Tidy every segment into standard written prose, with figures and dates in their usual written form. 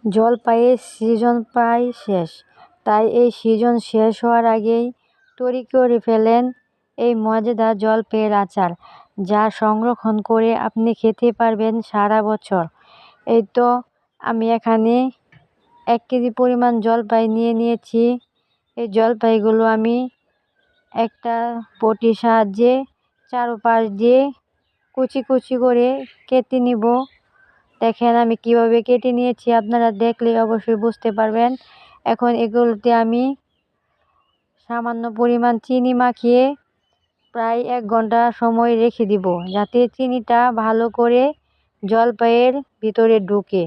জলপাইয়ের সিজন প্রায় শেষ, তাই এই সিজন শেষ হওয়ার আগেই তৈরি করে ফেলেন এই মজাদার জলপাইয়ের আচার, যা সংরক্ষণ করে আপনি খেতে পারবেন সারা বছর। এই তো আমি এখানে 1 কেজি পরিমাণ জলপাই নিয়ে নিয়েছি। এই জলপাইগুলো আমি একটা বটির সাহায্যে চারপাশ দিয়ে কুচি কুচি করে কেটে নিব। দেখেন আমি কিভাবে কেটে নিয়েছি, আপনারা দেখলে অবশ্যই বুঝতে পারবেন। এখন এগুলোতে আমি সামান্য পরিমাণ চিনি মাখিয়ে প্রায় 1 ঘন্টা সময় রেখে দিব, যাতে চিনিটা ভালো করে জলপাইয়ের ভিতরে ঢুকে।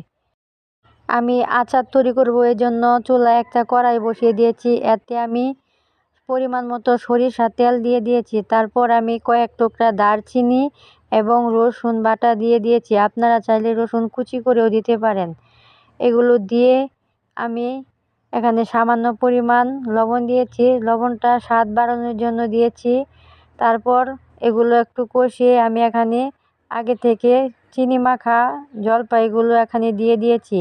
আমি আচার তৈরি করব, এই জন্য চুলায় একটা কড়াই বসিয়ে দিয়েছি। এতে আমি পরিমাণ মতো সরিষার তেল দিয়ে দিয়েছি। তারপর আমি কয়েক টুকরা দারচিনি এবং রসুন বাটা দিয়ে দিয়েছি। আপনারা চাইলে রসুন কুচি করেও দিতে পারেন। এগুলো দিয়ে আমি এখানে সামান্য পরিমাণ লবণ দিয়েছি, লবণটা স্বাদ বাড়ানোর জন্য দিয়েছি। তারপর এগুলো একটু কষিয়ে আমি এখানে আগে থেকে চিনি মাখা জলপাইগুলো এখানে দিয়ে দিয়েছি।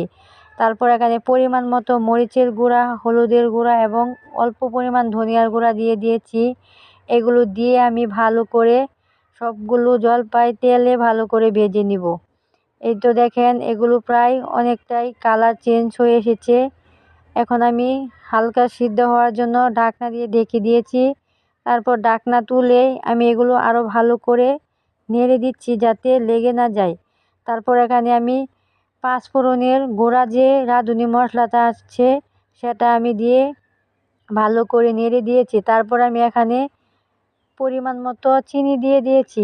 তারপর এখানে পরিমাণ মতো মরিচের গুঁড়া, হলুদের গুঁড়া এবং অল্প পরিমাণ ধনিয়ার গুঁড়া দিয়ে দিয়েছি। এগুলো দিয়ে আমি ভালো করে সবগুলো জলপাই তেলে ভালো করে ভেজে নিব। এই তো দেখেন এগুলো প্রায় অনেকটাই কালার চেঞ্জ হয়ে এসেছে। এখন আমি হালকা সিদ্ধ হওয়ার জন্য ঢাকনা দিয়ে ঢেকে দিয়েছি। তারপর ঢাকনা তুলে আমি এগুলো আরও ভালো করে নেড়ে দিচ্ছি, যাতে লেগে না যায়। তারপর এখানে আমি 5 ফোড়নের গুঁড়া যে রাঁধুনি মশলাটা আছে সেটা আমি দিয়ে ভালো করে নেড়ে দিয়েছি। তারপর আমি এখানে পরিমাণ মতো চিনি দিয়ে দিয়েছি।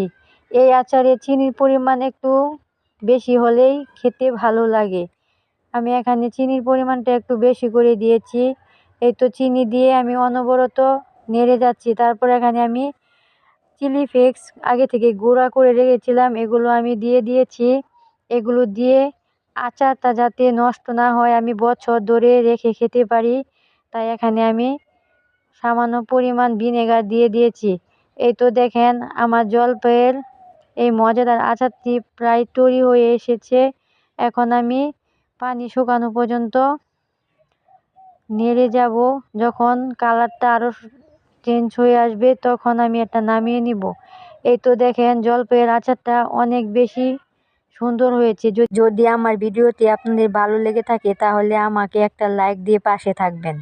এই আচারে চিনির পরিমাণ একটু বেশি হলেই খেতে ভালো লাগে। আমি এখানে চিনির পরিমাণটা একটু বেশি করে দিয়েছি। এই তো চিনি দিয়ে আমি অনবরত নেড়ে যাচ্ছি। তারপর এখানে আমি চিলি ফ্লেক্স আগে থেকে গুঁড়া করে রেখেছিলাম, এগুলো আমি দিয়ে দিয়েছি। এগুলো দিয়ে আচারটা যাতে নষ্ট না হয়, আমি বছর ধরে রেখে খেতে পারি, তাই এখানে আমি সামান্য পরিমাণ ভিনেগার দিয়ে দিয়েছি। এই তো দেখেন আমার জলপাইয়ের এই মজাদার আচারটি প্রায় তৈরি হয়ে এসেছে। এখন আমি পানি শুকানো পর্যন্ত নেড়ে যাব। যখন কালারটা আরও চেঞ্জ হয়ে আসবে তখন আমি এটা নামিয়ে নিব। এই তো দেখেন জলপাইয়ের আচারটা অনেক বেশি সুন্দর হয়েছে। যদি আমার ভিডিওটি আপনাদের ভালো লেগে থাকে তাহলে আমাকে একটা লাইক দিয়ে পাশে থাকবেন।